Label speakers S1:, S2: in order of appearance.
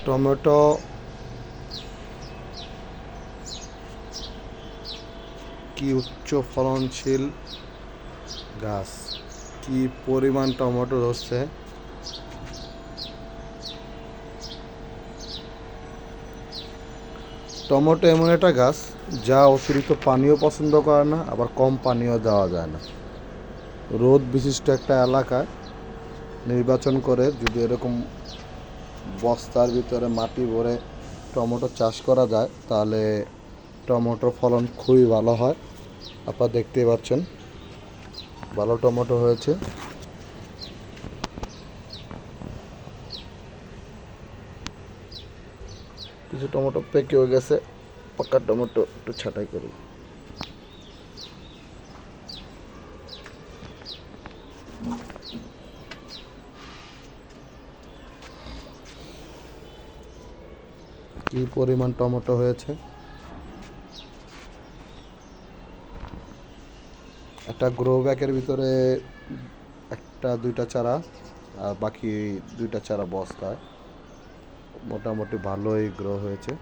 S1: Tomato কি উচ্চ ফলনশীল গাছ, কি পরিমাণ টমেটো ধরছে। টমেটো এমন একটা গাছ যা অতিরিক্ত পানিও পছন্দ করে না, আবার কম পানিও দেওয়া যায় না। রোদ বিশিষ্ট একটা এলাকায় নির্বাচন করে যদি এরকম বস্তার ভিতরে মাটি ভরে টমেটো চাষ করা যায় তাহলে টমেটোর ফলন খুবই ভালো হয়। আপনারা দেখতেই পাচ্ছেন ভালো টমেটো হয়েছে। কিছু টমেটো পেকেও গেছে, পাকা টমেটো একটু ছাঁটাই করি। কি পরিমাণ টমেটো হয়েছে। একটা গ্রো ব্যাগের ভিতরে একটা দুইটা চারা আর বাকি দুইটা চারা বস্তায়। মোটামুটি ভালোই গ্রো হয়েছে।